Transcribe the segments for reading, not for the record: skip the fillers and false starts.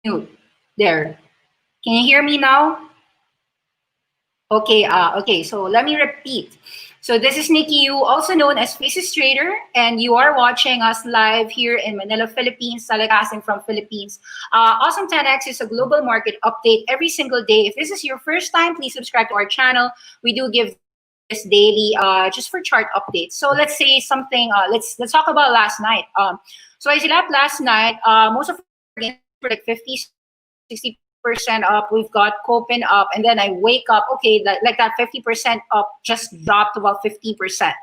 Mute. There. Can you hear me now? Okay, so let me repeat. So this is Nikki, you also known as Faces Trader, and you are watching us live here in Manila, Philippines, telecasting from Philippines. Awesome 10X is a global market update every single day. If this is your first time, please subscribe to our channel. We do give this daily just for chart updates. So let's say something, let's talk about last night. So I slept last night, most of our gains were like 50, 60% up. We've got Copen up, and then I wake up, okay, like that 50% up just dropped to about 50%.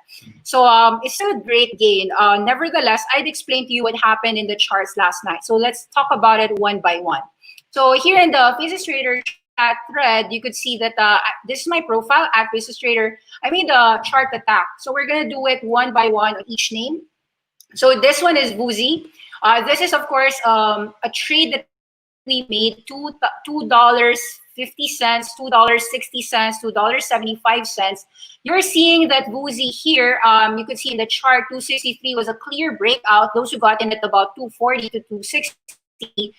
So it's still a great gain. Nevertheless, I'd explain to you what happened in the charts last night. So let's talk about it one by one. So here in the Faces Trader chat thread, you could see that this is my profile at Faces Trader. I made a chart attack. So we're gonna do it one by one on each name. So this one is Boozy. This is, of course, a trade that we made $2.50, $2.60, $2.75. You're seeing that Boozy here, you could see in the chart, 263 was a clear breakout. Those who got in at about 240 to 260.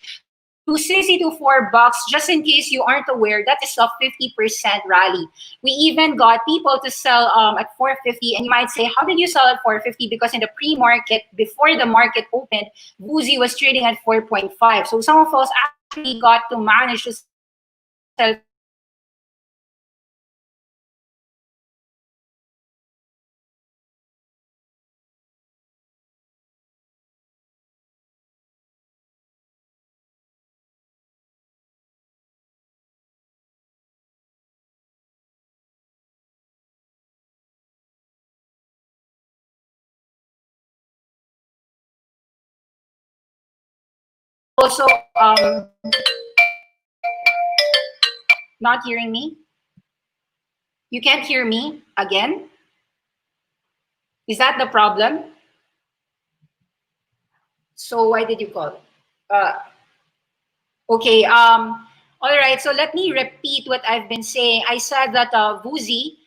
260 to $4, just in case you aren't aware, that is a 50% rally. We even got people to sell at 450, and you might say, how did you sell at 450? Because in the pre-market, before the market opened, Boozy was trading at 4.5. So some of us actually got to manage to sell also not hearing me. You can't hear me again. Is that the problem? So why did you call? Uh, okay. All right. So let me repeat what I've been saying. I said that Boozy,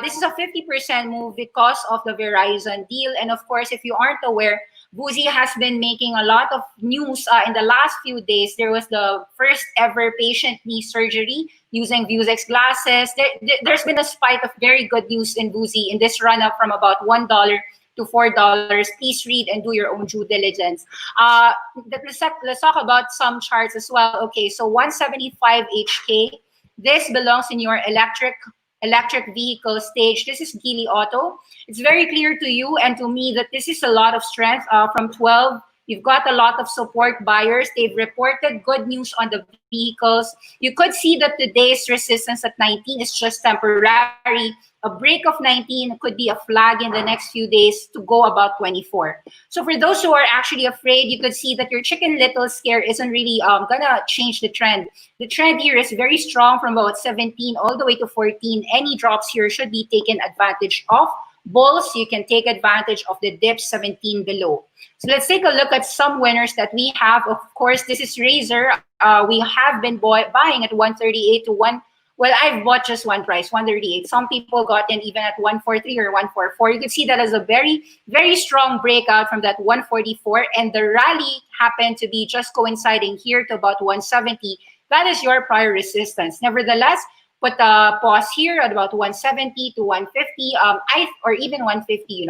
this is a 50% move because of the Verizon deal. And of course, if you aren't aware, Boozy has been making a lot of news in the last few days. There was the first ever patient knee surgery using Vusex glasses. There's been a spike of very good news in Boozy in this run up from about $1 to $4. Please read and do your own due diligence. Let's talk about some charts as well. Okay, so 175 HK. This belongs in your electric vehicle stage. This is Geely Auto. It's very clear to you and to me that this is a lot of strength from 12. You've got a lot of support buyers. They've reported good news on the vehicles. You could see that today's resistance at 19 is just temporary. A break of 19 could be a flag in the next few days to go about 24. So for those who are actually afraid, you could see that your Chicken Little scare isn't really gonna change the trend. The trend here is very strong from about 17 all the way to 14. Any drops here should be taken advantage of. Bulls, you can take advantage of the dip 17 below. So let's take a look at some winners that we have. Of course, this is Razer. We have been buying at 138 to 1. Well, I've bought just one price, 138. Some people got in even at 143 or 144. You could see that as a very, very strong breakout from that 144. And the rally happened to be just coinciding here to about 170. That is your prior resistance. Nevertheless, put a pause here at about 170 to 150, or even 150,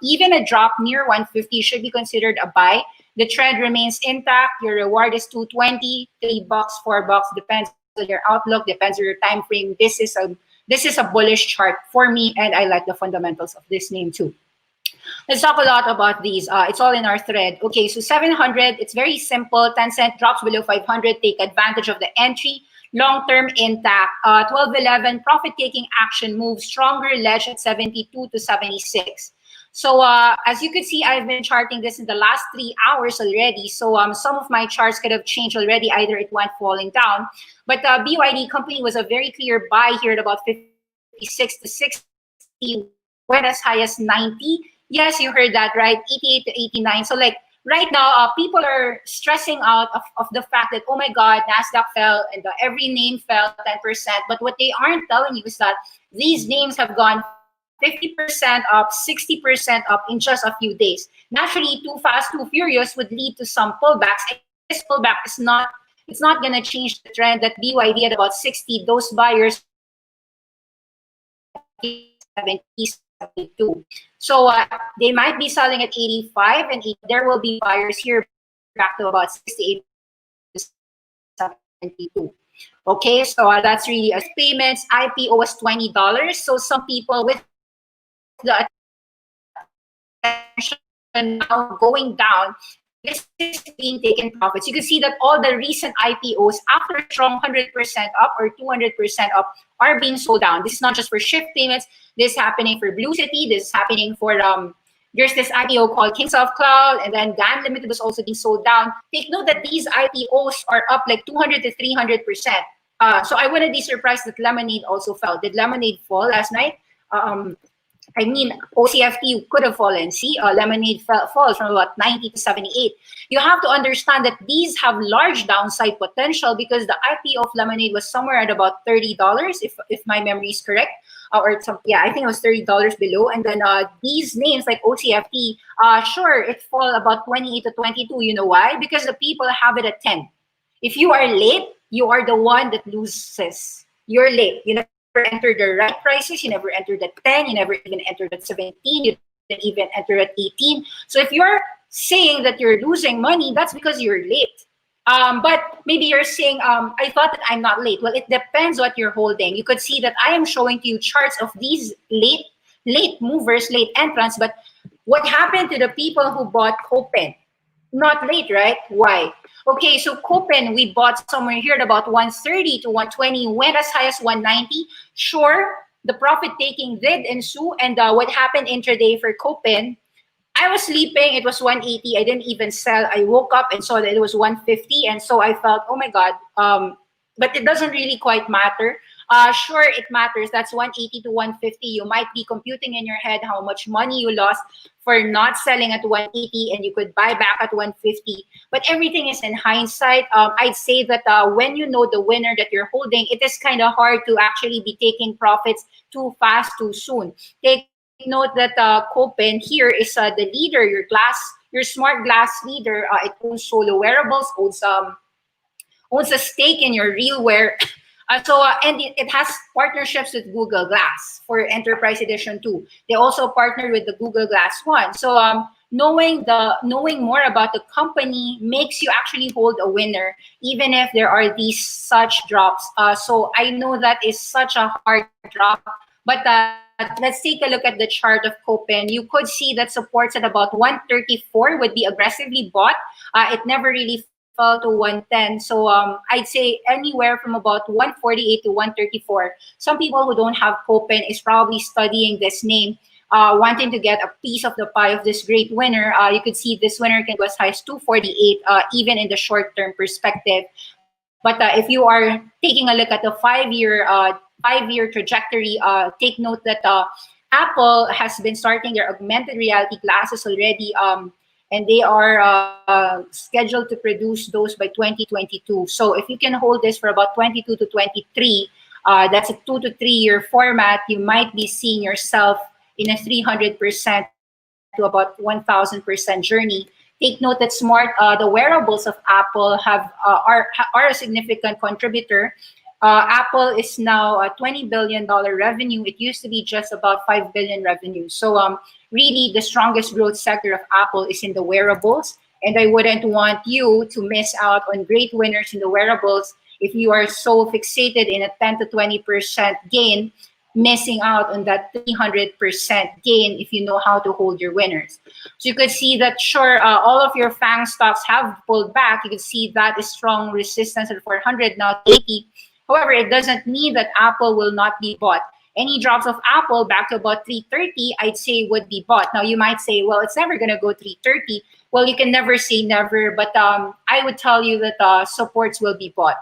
even a drop near 150 should be considered a buy. The trend remains intact. Your reward is 220, $3, $4, depends on your outlook, depends on your time frame. This is a bullish chart for me, and I like the fundamentals of this name too. Let's talk a lot about these. It's all in our thread. Okay, so 700, it's very simple. 10 cent drops below 500. Take advantage of the entry. long-term intact. 12-11 profit-taking action move, stronger ledge at 72 to 76. So as you could see, I've been charting this in the last 3 hours already. So some of my charts could have changed already. Either it went falling down, but BYD company was a very clear buy here at about 56 to 60, went as high as 90. Yes, you heard that right, 88 to 89. So like right now, people are stressing out of the fact that, oh my God, NASDAQ fell and every name fell 10%. But what they aren't telling you is that these names have gone 50% up, 60% up in just a few days. Naturally, too fast, too furious would lead to some pullbacks. And this pullback is not, it's not going to change the trend that BYD at about 60, those buyers are selling at 70, 72. So they might be selling at 85, and there will be buyers here back to about 68 to 72. Okay, so that's really a payments. IPO was $20. So some people with the attention now going down, this is being taken profits. You can see that all the recent IPOs after a strong 100% up or 200% up are being sold down. This is not just for Shift Payments. This is happening for Blue City. This is happening for there's this IPO called Kings of Cloud, and then GAN Limited was also being sold down. Take note that these IPOs are up like 200 to 300%. So I wouldn't be surprised that Lemonade also fell. Did Lemonade fall last night? I mean, OCFT could have fallen. See, Lemonade falls from about 90 to 78. You have to understand that these have large downside potential because the IPO of Lemonade was somewhere at about $30, if my memory is correct. Or some, yeah, I think it was $30 below. And then these names like OCFT, sure, it fall about 28 to 22. You know why? Because the people have it at 10. If you are late, you are the one that loses. You're late. You never entered the right prices. You never entered at 10. You never even entered at 17. You didn't even enter at 18. So if you're saying that you're losing money, that's because you're late. But maybe you're saying, I thought that I'm not late. Well, it depends what you're holding. You could see that I am showing to you charts of these late movers, late entrants. But what happened to the people who bought Copen? Not late, right? Why? Okay, so Copen, we bought somewhere here at about 130 to 120, went as high as 190. Sure, the profit taking did ensue. And what happened intraday for Copen, I was sleeping, it was 180, I didn't even sell. I woke up and saw that it was 150, and so I felt, oh my God, but it doesn't really quite matter. Sure, it matters. That's 180 to 150. You might be computing in your head how much money you lost for not selling at 180 and you could buy back at 150. But everything is in hindsight. I'd say that when you know the winner that you're holding, it is kind of hard to actually be taking profits too fast, too soon. Take note that Copen here is the leader, your smart glass leader. It owns Solo Wearables, owns a stake in your RealWear. And it has partnerships with Google Glass for Enterprise Edition 2. They also partnered with the Google Glass 1. So knowing more about the company makes you actually hold a winner, even if there are these such drops. So I know that is such a hard drop, but let's take a look at the chart of Copen. You could see that supports at about 134 would be aggressively bought. It never really fell to 110. So I'd say anywhere from about 148 to 134. Some people who don't have Copen is probably studying this name, wanting to get a piece of the pie of this great winner. You could see this winner can go as high as 248, even in the short-term perspective. But if you are taking a look at the five-year trajectory, take note that Apple has been starting their augmented reality glasses already, and they are scheduled to produce those by 2022. So if you can hold this for about 22 to 23, that's a 2 to 3 year format, you might be seeing yourself in a 300% to about 1,000% journey. Take note that the wearables of Apple are a significant contributor. Apple is now a $20 billion revenue. It used to be just about $5 billion revenue. So really the strongest growth sector of Apple is in the wearables. And I wouldn't want you to miss out on great winners in the wearables if you are so fixated in a 10 to 20% gain, missing out on that 300% gain if you know how to hold your winners. So you could see that, sure, all of your FANG stocks have pulled back. You can see that is strong resistance at 400, now 80. However, it doesn't mean that Apple will not be bought. Any drops of Apple back to about 330, I'd say would be bought. Now you might say, well, it's never going to go 330. Well, you can never say never, but I would tell you that supports will be bought.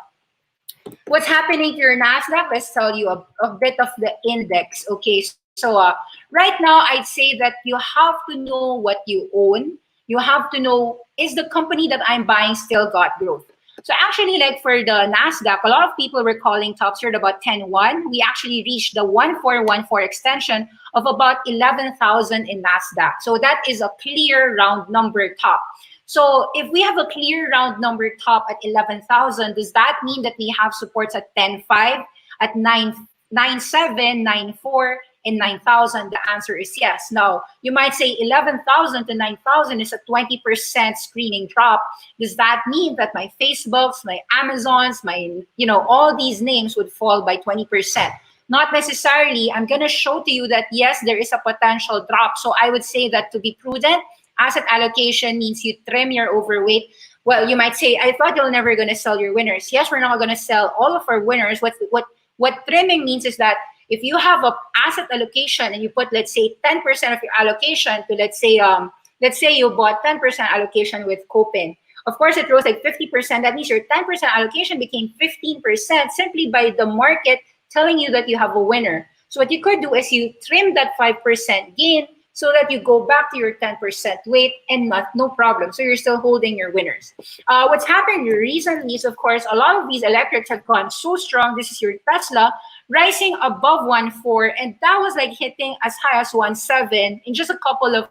What's happening to your Nasdaq? Let's tell you a bit of the index. Okay, so right now I'd say that you have to know what you own. You have to know, is the company that I'm buying still got growth? So actually, like for the Nasdaq, a lot of people were calling tops here at about 10.1. We actually reached the 1414 extension of about 11,000 in Nasdaq. So that is a clear round number top. So if we have a clear round number top at 11,000, does that mean that we have supports at 10.5, at 9.97, 9.4, and 9,000? The answer is yes. Now, you might say 11,000 to 9,000 is a 20% screening drop. Does that mean that my Facebooks, my Amazons, my, all these names would fall by 20%? Not necessarily. I'm going to show to you that, yes, there is a potential drop. So I would say that to be prudent, asset allocation means you trim your overweight. Well, you might say, I thought you're never going to sell your winners. Yes, we're not going to sell all of our winners. What trimming means is that if you have a asset allocation and you put, let's say, 10% of your allocation to, let's say you bought 10% allocation with Copin. Of course, it rose like 50%. That means your 10% allocation became 15% simply by the market telling you that you have a winner. So what you could do is you trim that 5% gain so that you go back to your 10% weight and no problem. So you're still holding your winners. What's happened recently is, of course, a lot of these electrics have gone so strong. This is your Tesla rising above 1.4, and that was like hitting as high as 1.7 in just a couple of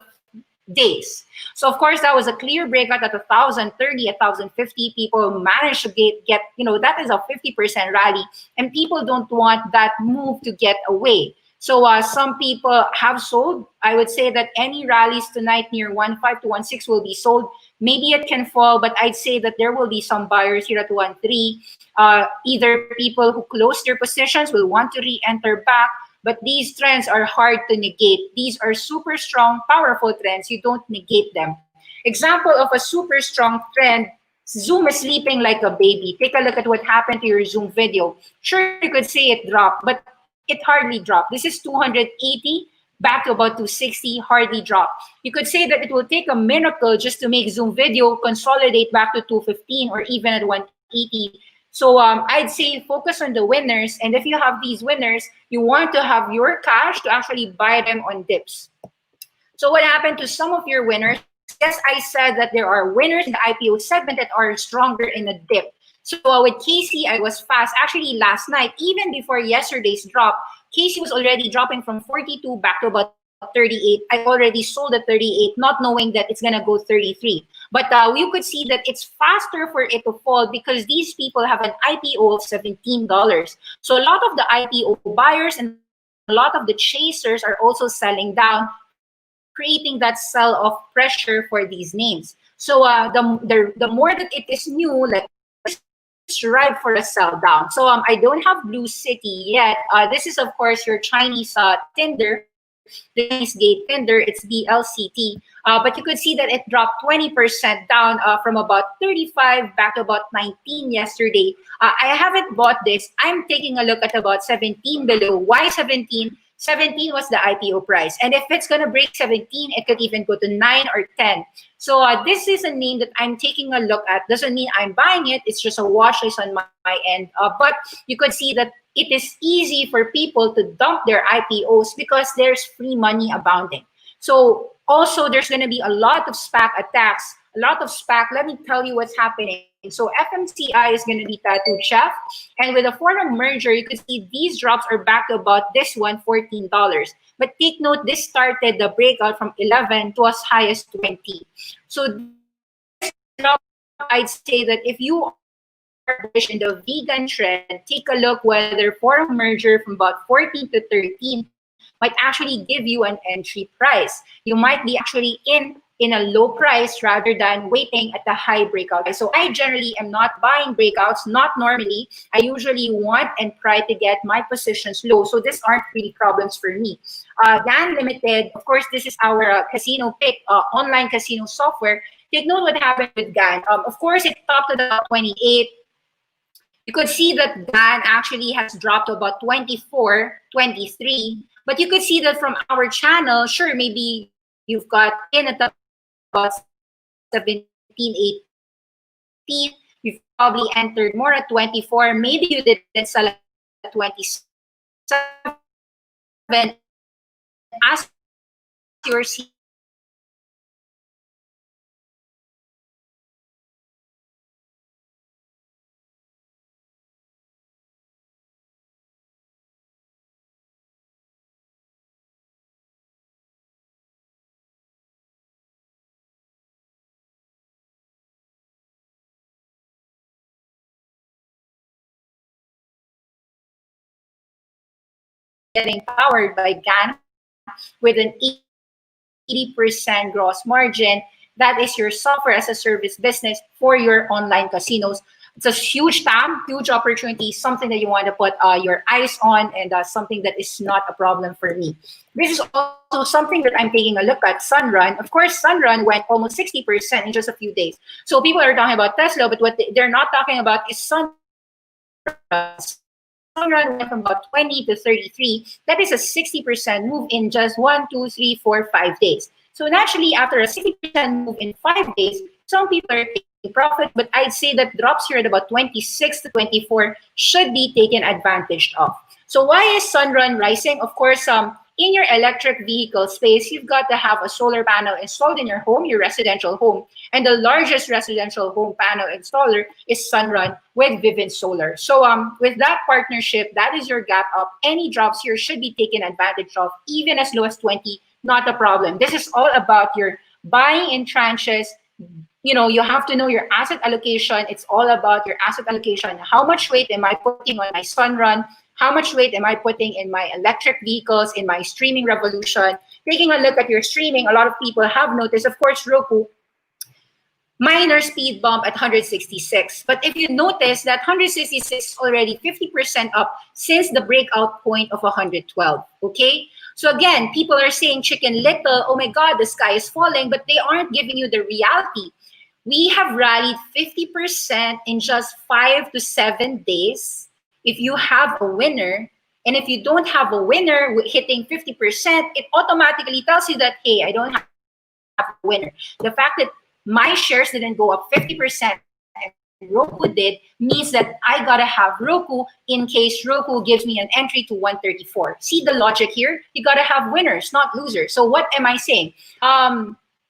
days. So of course that was a clear breakout at 1,030, 1,050. People managed to get that is a 50% rally, and people don't want that move to get away. So some people have sold. I would say that any rallies tonight near 1.5 to 1.6 will be sold. Maybe it can fall, but I'd say that there will be some buyers here at 1.3. Either people who close their positions will want to re-enter back, but these trends are hard to negate. These are super strong, powerful trends. You don't negate them. Example of a super strong trend, Zoom is sleeping like a baby. Take a look at what happened to your Zoom video. Sure, you could say it dropped, but it hardly dropped. This is 280 back to about 260, hardly dropped. You could say that it will take a miracle just to make Zoom video consolidate back to 215 or even at 180. So I'd say focus on the winners. And if you have these winners, you want to have your cash to actually buy them on dips. So what happened to some of your winners? Yes, I said that there are winners in the IPO segment that are stronger in a dip. So with Casey, I was fast. Actually, last night, even before yesterday's drop, Casey was already dropping from 42 back to about 38. I already sold at 38, not knowing that it's going to go 33. But you could see that it's faster for it to fall because these people have an IPO of $17. So a lot of the IPO buyers and a lot of the chasers are also selling down, creating that sell-off pressure for these names. So the more that it is new, like ripe for a sell down. So I don't have Blue City yet. This is, of course, your Chinese Tinder, the Chinese gate Tinder. It's BLCT. But you could see that it dropped 20% down from about 35 back to about 19 yesterday. I haven't bought this. I'm taking a look at about 17 below. Why 17? 17 was the IPO price. And if it's going to break 17, it could even go to 9 or 10. So this is a name that I'm taking a look at. Doesn't mean I'm buying it. It's just a watch list on my end. But you could see that it is easy for people to dump their IPOs because there's free money abounding. So also there's going to be a lot of SPAC attacks, a lot of SPAC. Let me tell you what's happening. So FMCI is going to be Tattooed Chef. And with a foreign merger, you could see these drops are back to about this one, $14. But take note, this started the breakout from 11 to as high as 20. So this drop, I'd say that if you are bullish in the vegan trend, take a look whether foreign merger from about 14 to 13 might actually give you an entry price. You might be actually in a low price rather than waiting at the high breakout. So I generally am not buying breakouts, not normally. I usually want and try to get my positions low. So these aren't really problems for me. GAN Limited, of course, this is our casino pick, online casino software. Take note what happened with GAN. Of course, it topped at about 28. You could see that Dan actually has dropped to about 24, 23. But you could see that from our channel, sure, maybe you've got in at about 17, 18. You've probably entered more at 24. Maybe you didn't sell at 27. And as you're seeing here, getting powered by GAN with an 80% gross margin. That is your software as a service business for your online casinos. It's a huge TAM, huge opportunity, something that you want to put your eyes on, and something that is not a problem for me. This is also something that I'm taking a look at, Sunrun. Of course, Sunrun went almost 60% in just a few days. So people are talking about Tesla, but what they're not talking about is Sunrun. Sunrun went from about 20 to 33. That is a 60% move in just 1, 2, 3, 4, 5 days. So naturally, after a 60% move in 5 days, some people are taking profit, but I'd say that drops here at about 26 to 24 should be taken advantage of. So why is Sunrun rising? Of course, in your electric vehicle space, you've got to have a solar panel installed in your home, your residential home. And the largest residential home panel installer is Sunrun with Vivint Solar. So with that partnership, that is your gap up. Any drops here should be taken advantage of, even as low as 20, not a problem. This is all about your buying in tranches. You know, you have to know your asset allocation. It's all about your asset allocation. How much weight am I putting on my Sunrun? How much weight am I putting in my electric vehicles, in my streaming revolution? Taking a look at your streaming, a lot of people have noticed, of course, Roku, minor speed bump at 166. But if you notice that 166 is already 50% up since the breakout point of 112, okay? So again, people are saying Chicken Little, oh my God, the sky is falling, but they aren't giving you the reality. We have rallied 50% in just 5 to 7 days. If you have a winner, and if you don't have a winner hitting 50%, it automatically tells you that, hey, I don't have a winner. The fact that my shares didn't go up 50% and Roku did means that I gotta have Roku in case Roku gives me an entry to 134. See the logic here? You gotta have winners, not losers. So what am I saying?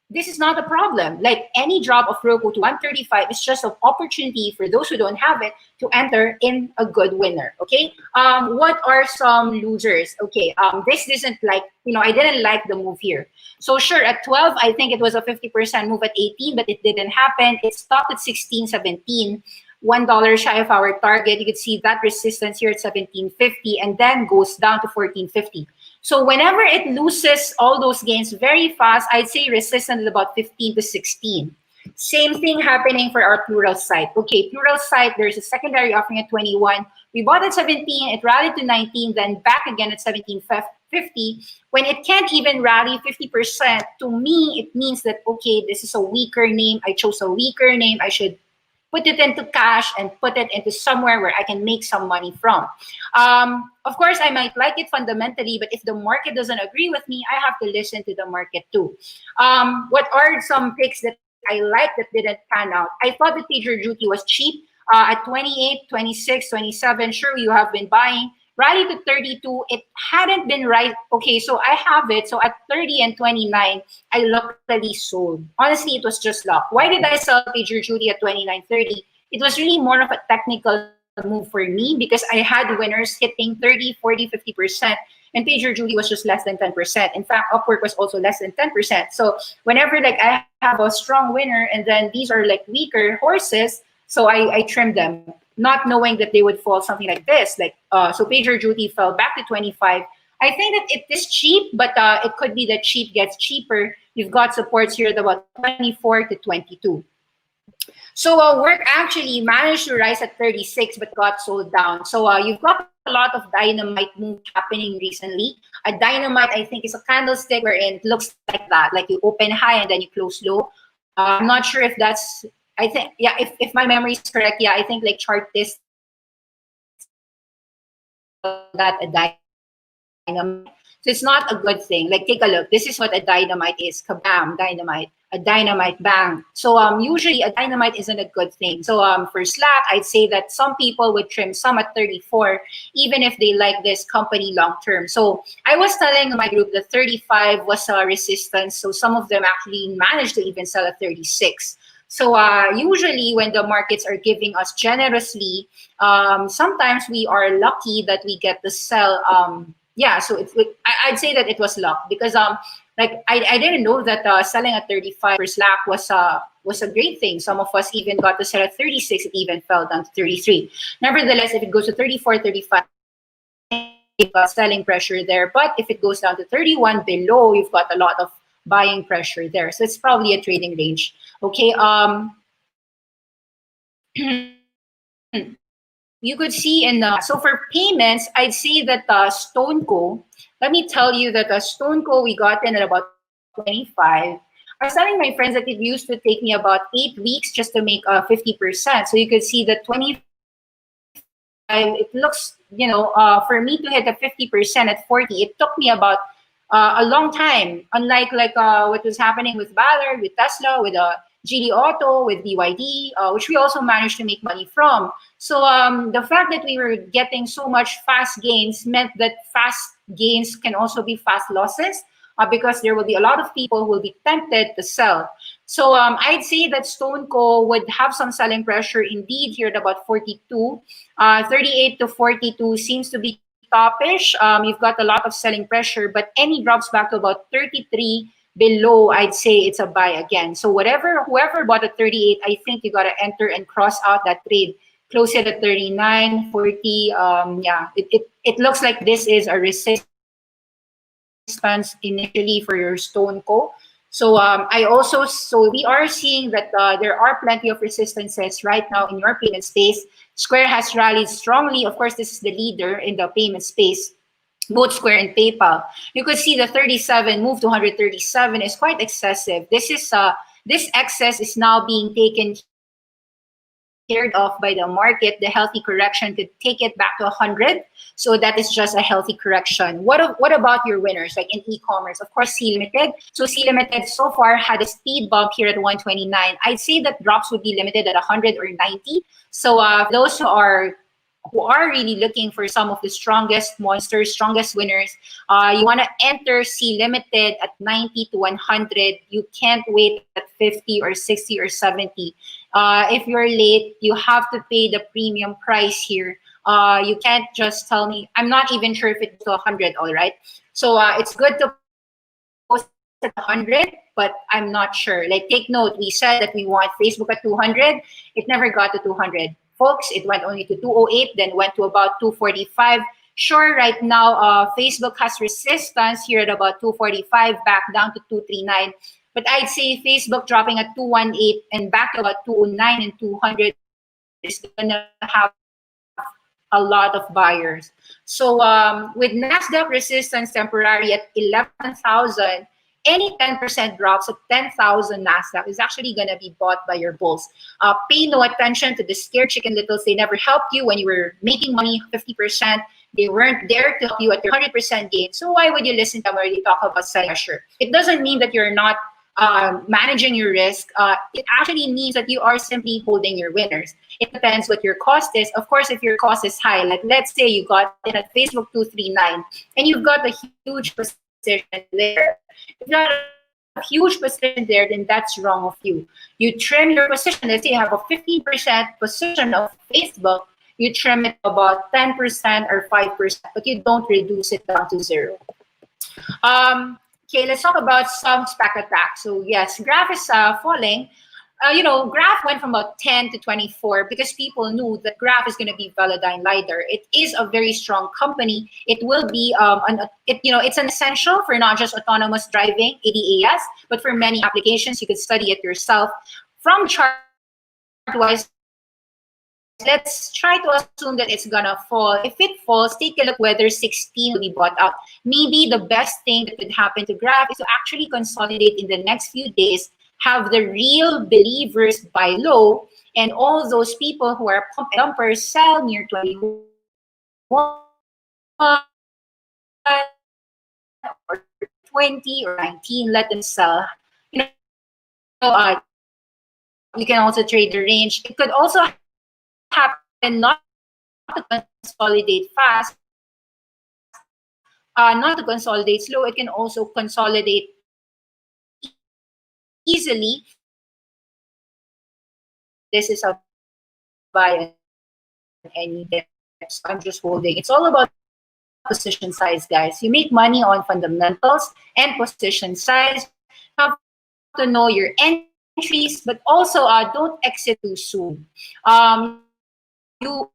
This is not a problem. Like any drop of Roku to 135 is just an opportunity for those who don't have it to enter in a good winner. Okay. What are some losers? Okay. This isn't like, I didn't like the move here. So sure, at 12, I think it was a 50% move at 18, but it didn't happen. It stopped at 16, 17. $1 shy of our target. You could see that resistance here at 1750 and then goes down to 1450. So whenever it loses all those gains very fast, I'd say resistance is about 15 to 16. Same thing happening for our plural site. Okay, plural site, there's a secondary offering at 21. We bought at 17, it rallied to 19, then back again at 1750. When it can't even rally 50%, to me, it means that, okay, this is a weaker name. I chose a weaker name. I should put it into cash and put it into somewhere where I can make some money from. Of course, I might like it fundamentally, but if the market doesn't agree with me, I have to listen to the market too. What are some picks that I like that didn't pan out? I thought the PagerDuty was cheap at 28, 26, 27. Sure, you have been buying. Rally to 32, it hadn't been right. Okay, so I have it. So at 30 and 29, I luckily sold. Honestly, it was just luck. Why did I sell PagerDuty at 29.30? It was really more of a technical move for me because I had winners hitting 30, 40, 50%. And PagerDuty was just less than 10%. In fact, Upwork was also less than 10%. So whenever like I have a strong winner and then these are like weaker horses, so I trimmed them, not knowing that they would fall something like this. Like so PagerDuty fell back to 25. I think that it is cheap, but it could be that cheap gets cheaper. You've got supports here at about 24 to 22. So work actually managed to rise at 36, but got sold down. So you've got a lot of dynamite move happening recently. A dynamite, I think, is a candlestick wherein it looks like that, like you open high and then you close low. I'm not sure if that's, I think, yeah, if my memory is correct, yeah, I think like Chartist that a dynamite. So it's not a good thing. Like, take a look. This is what a dynamite is. Kabam, dynamite. A dynamite bang. So usually a dynamite isn't a good thing. So for Slack, I'd say that some people would trim some at 34, even if they like this company long term. So I was telling my group that 35 was a resistance. So some of them actually managed to even sell at 36. So usually when the markets are giving us generously, sometimes we are lucky that we get to sell. Yeah, so I'd say that it was luck because like I didn't know that selling at 35 for Slack was a great thing. Some of us even got to sell at 36. It even fell down to 33. Nevertheless, if it goes to 34, 35, you've got selling pressure there. But if it goes down to 31 below, you've got a lot of buying pressure there. So it's probably a trading range. Okay. You could see in so for payments, I'd say that StoneCo. Let me tell you that StoneCo we got in at about 25. I was telling my friends that it used to take me about 8 weeks just to make 50%. So you could see that 25. It looks, for me to hit a 50% at 40, it took me about a long time. Unlike what was happening with Ballard, with Tesla, with GD Auto, with BYD, which we also managed to make money from. So the fact that we were getting so much fast gains meant that fast gains can also be fast losses because there will be a lot of people who will be tempted to sell. So I'd say that StoneCo would have some selling pressure indeed here at about 42. 38 to 42 seems to be toppish. You've got a lot of selling pressure, but any drops back to about 33 below, I'd say it's a buy again. So whoever bought at 38, I think you got to enter and cross out that trade. Close it at 39, 40. Yeah, it looks like this is a resistance initially for your StoneCo. So so we are seeing that there are plenty of resistances right now in your payment space. Square has rallied strongly. Of course, this is the leader in the payment space, both Square and PayPal. You could see the 37 move to 137 is quite excessive. This excess is now being taken cared of by the market. The healthy correction could take it back to 100. So that is just a healthy correction. What about your winners, like in e-commerce? Of course, C Limited. So C Limited so far had a speed bump here at 129. I'd say that drops would be limited at 100 or 90. So for those who are really looking for some of the strongest monsters, strongest winners, you want to enter C Limited at 90 to 100. You can't wait at 50 or 60 or 70. If you're late, you have to pay the premium price here. You can't just tell me, I'm not even sure if it goes to 100, all right? So it's good to post at 100, but I'm not sure. Like, take note, we said that we want Facebook at 200. It never got to 200. Folks, it went only to 208, then went to about 245. Sure, right now, Facebook has resistance here at about 245, back down to 239. But I'd say Facebook dropping at 218 and back to about 209 and 200 is going to have a lot of buyers. So with NASDAQ resistance temporary at 11,000, any 10% drops at 10,000 NASDAQ is actually going to be bought by your bulls. Pay no attention to the scared chicken littles. They never helped you when you were making money 50%. They weren't there to help you at your 100% gain. So why would you listen to them where they talk about selling pressure? It doesn't mean that you're not managing your risk. It actually means that you are simply holding your winners. It depends what your cost is. Of course, if your cost is high, like let's say you got in at Facebook 239 and you've got a huge position there. If you got a huge position there, then that's wrong of you. You trim your position. Let's say you have a 15% position of Facebook. You trim it to about 10% or 5%, but you don't reduce it down to zero. Okay, let's talk about some SPAC attacks. So yes, Graph is falling. Graph went from about 10 to 24 because people knew that Graph is going to be Velodyne LiDAR. It is a very strong company. It will be, it's an essential for not just autonomous driving, ADAS, but for many applications. You could study it yourself. From chart-wise, let's try to assume that it's going to fall. If it falls, take a look whether 16 will be bought out. Maybe the best thing that could happen to Graph is to actually consolidate in the next few days, have the real believers buy low, and all those people who are pump and dumpers sell near 21. or 20 or 19, let them sell. You can also trade the range. It could also happen not to consolidate fast, not to consolidate slow. It can also consolidate easily. This is a buy on any dip. So I'm just holding. It's all about position size, guys. You make money on fundamentals and position size. You have to know your entries, but also don't exit too soon. You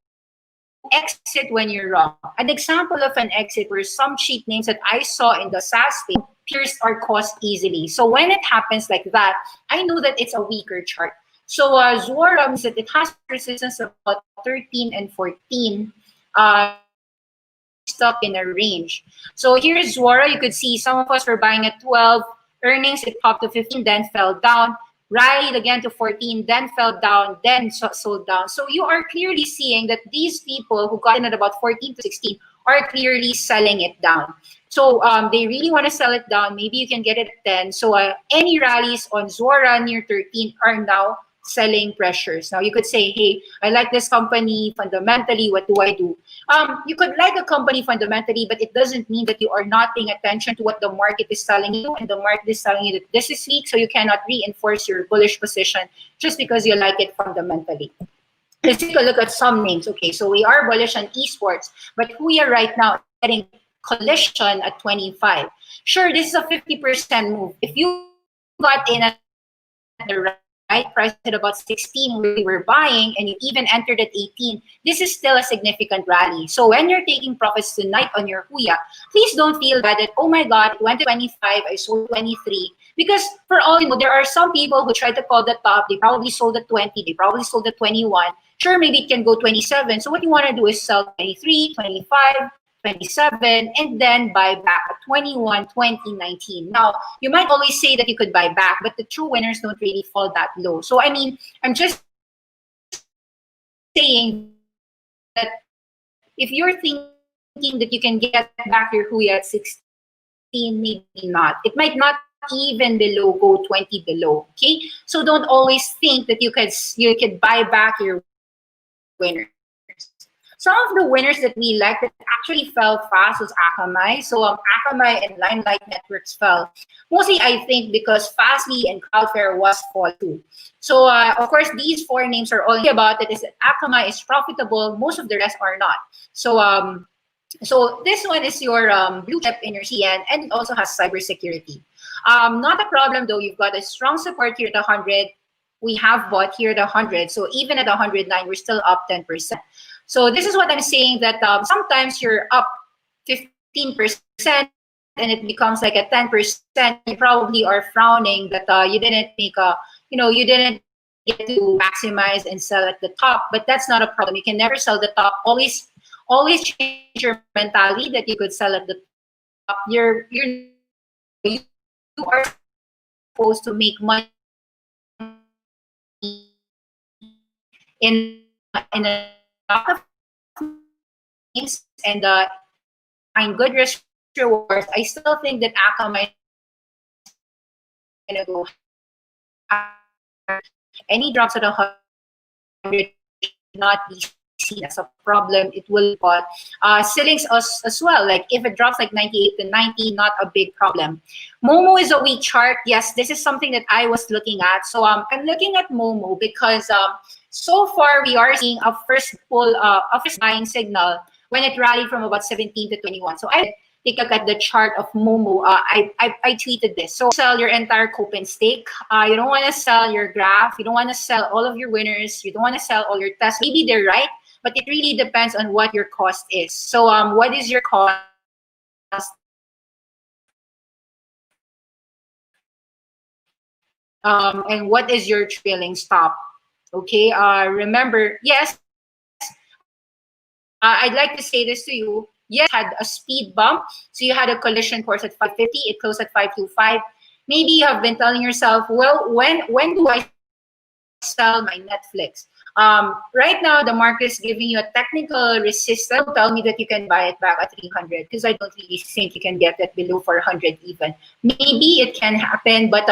exit when you're wrong. An example of an exit were some cheap names that I saw in the SaaS space. Pierced our cost easily. So when it happens like that, I know that it's a weaker chart. So Zora means that it has resistance about 13 and 14. It's really stuck in a range. So here's Zora. You could see some of us were buying at 12 earnings. It popped to 15, then fell down. Rallied again to 14, then fell down, then sold down. So you are clearly seeing that these people who got in at about 14 to 16 are clearly selling it down. So they really want to sell it down. Maybe you can get it at 10. So any rallies on Zora near 13 are now selling pressures. Now you could say, hey, I like this company fundamentally. What do I do? You could like a company fundamentally, but it doesn't mean that you are not paying attention to what the market is telling you, and the market is telling you that this is weak, so you cannot reinforce your bullish position just because you like it fundamentally. Let's take a look at some names. Okay, so we are bullish on esports, but Huya right now is getting collision at 25. Sure, this is a 50% move. If you got in at the right price at about 16 where we were buying and you even entered at 18, this is still a significant rally. So when you're taking profits tonight on your Huya, please don't feel bad that, oh my God, it went to 25, I sold 23. Because for all you know, there are some people who try to call the top, they probably sold at 20, they probably sold at 21. Sure, maybe it can go 27. So what you want to do is sell 23, 25, 27, and then buy back at 21, 20, 19. Now, you might always say that you could buy back, but the true winners don't really fall that low. So, I mean, I'm just saying that if you're thinking that you can get back your Huya at 16, maybe not. It might not even below go 20 below. Okay, so don't always think that you could buy back your winners. Some of the winners that we like that actually fell fast was Akamai. So Akamai and Limelight Networks fell. Mostly I think because Fastly and Cloudflare was falling too. So of course these four names are all about it is that Akamai is profitable. Most of the rest are not. So so this one is your blue chip in your CN, and it also has cybersecurity. Not a problem though. You've got a strong support here at 100. We have bought here at 100. So even at 109, we're still up 10%. So this is what I'm saying that sometimes you're up 15% and it becomes like a 10%. You probably are frowning that you didn't make you didn't get to maximize and sell at the top. But that's not a problem. You can never sell the top. Always change your mentality that you could sell at the top. You are supposed to make money in a lot of names and find good risk rewards. I still think that Akamai is going to go higher. Any drops at 100 should not be seen as a problem. It will be bought. Ceilings as well. Like if it drops like 98 to 90, not a big problem. Momo is a weak chart. Yes, this is something that I was looking at. So I'm looking at Momo because so far we are seeing a first buying signal when it rallied from about 17 to 21. So I take a look at the chart of Momo. I tweeted this. So sell your entire coupon stake. You don't want to sell your graph. You don't want to sell all of your winners. You don't want to sell all your tests. Maybe they're right, but it really depends on what your cost is. So what is your cost? And what is your trailing stop? Okay, remember, yes, I'd like to say this to you. Yes, had a speed bump. So you had a collision course at 550, it closed at 525. Maybe you have been telling yourself, well, when do I sell my Netflix? Right now, the market is giving you a technical resistance. Don't tell me that you can buy it back at 300 because I don't really think you can get it below 400 even. Maybe it can happen, but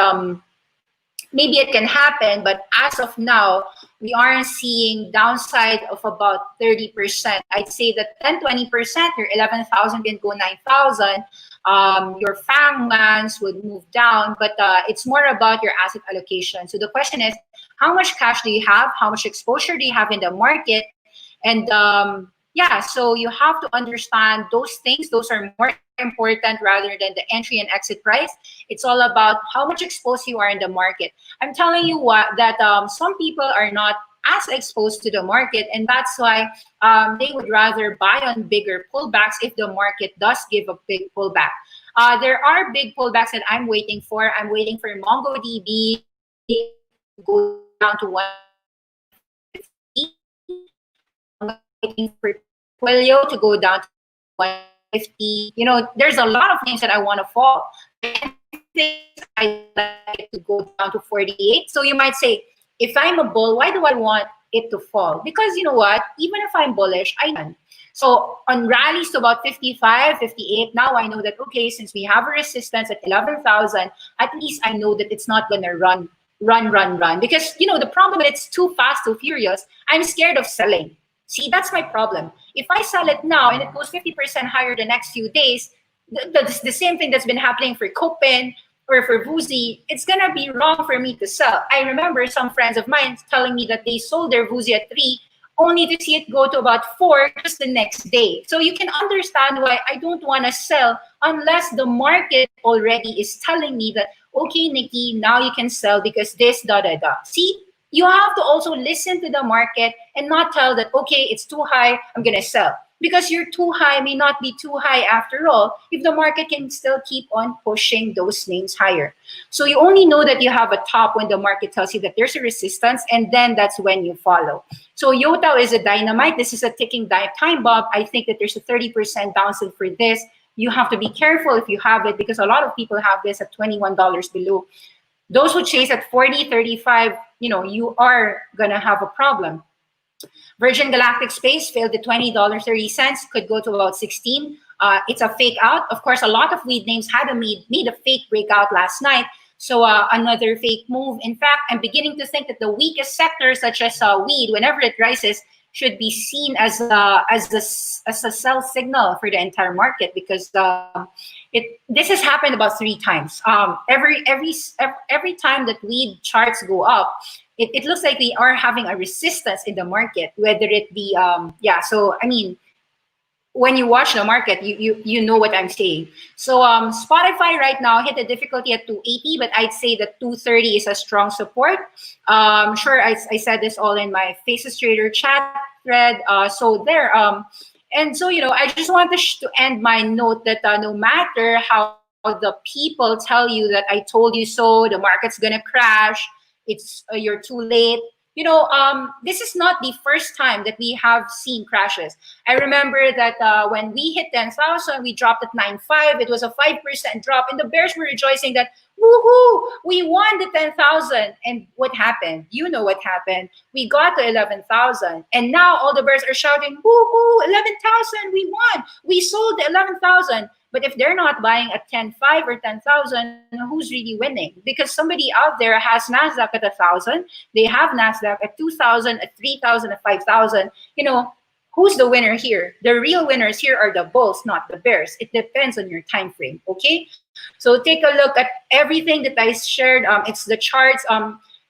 maybe it can happen, but as of now, we aren't seeing downside of about 30%. I'd say that 10-20%, your 11,000 can go 9,000. Your FANGMANs would move down, but it's more about your asset allocation. So the question is, how much cash do you have? How much exposure do you have in the market? And yeah, so you have to understand those things. Those are more important rather than the entry and exit price. It's all about how much exposed you are in the market. I'm telling you what that some people are not as exposed to the market, and that's why they would rather buy on bigger pullbacks if the market does give a big pullback. There are big pullbacks that I'm waiting for. I'm waiting for MongoDB to go down to 150. I'm waiting for Twilio to go down to 150. You know, there's a lot of names that I want to fall. I like it to go down to 48. So you might say, if I'm a bull, why do I want it to fall? Because you know what? Even if I'm bullish, I can. So on rallies to about 55, 58, now I know that, okay, since we have a resistance at 11,000, at least I know that it's not going to run. Because, you know, the problem is it's too fast, too furious. I'm scared of selling. See, that's my problem. If I sell it now and it goes 50% higher the next few days, the same thing that's been happening for Copen or for Vuzi, it's going to be wrong for me to sell. I remember some friends of mine telling me that they sold their Vuzi at 3 only to see it go to about 4 just the next day. So you can understand why I don't want to sell unless the market already is telling me that, okay, Nikki, now you can sell because this, See, you have to also listen to the market and not tell that, okay, it's too high, I'm going to sell. Because you're too high may not be too high after all if the market can still keep on pushing those names higher. So you only know that you have a top when the market tells you that there's a resistance, and then that's when you follow. So Yotao is a dynamite. This is a ticking time bomb. I think that there's a 30% downside for this. You have to be careful if you have it because a lot of people have this at $21 below. Those who chase at 40, 35, you know, you are going to have a problem. Virgin Galactic Space failed at $20.30, could go to about 16. It's a fake out. Of course, a lot of weed names had made a fake breakout last night. So another fake move. In fact, I'm beginning to think that the weakest sector, such as weed, whenever it rises, should be seen as a sell signal for the entire market because this has happened about 3 times. Every time that weed charts go up, it looks like we are having a resistance in the market, whether it be So I mean, when you watch the market, you know what I'm saying. So Spotify right now hit the difficulty at 280, but I'd say that 230 is a strong support. Sure, I said this all in my Faces Trader chat thread. So there. And so, you know, I just want to end my note that no matter how the people tell you that I told you so, the market's gonna crash, you're too late. You know, this is not the first time that we have seen crashes. I remember that when we hit 10,000, we dropped at 9.5. It was a 5% drop, and the bears were rejoicing that, woohoo, we won the 10,000. And what happened? You know what happened. We got to 11,000, and now all the bears are shouting, woohoo, 11,000, we won. We sold the 11,000. But if they're not buying at 10.5 or 10,000, who's really winning? Because somebody out there has NASDAQ at 1,000. They have NASDAQ at 2,000, at 3,000, at 5,000. You know, who's the winner here? The real winners here are the bulls, not the bears. It depends on your time frame, okay? So take a look at everything that I shared. It's the charts.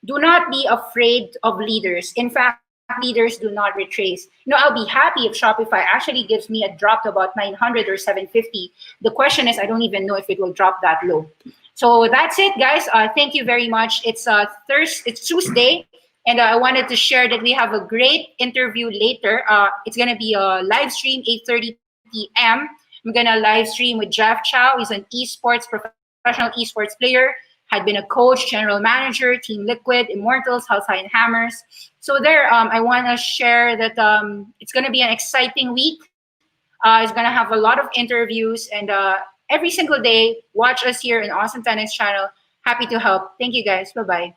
Do not be afraid of leaders. In fact, leaders do not retrace. You know, I'll be happy if Shopify actually gives me a drop to about 900 or 750. The question is, I don't even know if it will drop that low. So that's it, guys. Thank you very much. It's Tuesday, and I wanted to share that we have a great interview later. It's gonna be a live stream, 8:30 p.m. I'm gonna live stream with Jeff Chow. He's an professional esports player. Had been a coach, general manager, Team Liquid, Immortals, House High and Hammers. So there, I want to share that it's going to be an exciting week. It's going to have a lot of interviews, and every single day, watch us here in Awesome Tennis channel. Happy to help. Thank you, guys. Bye-bye.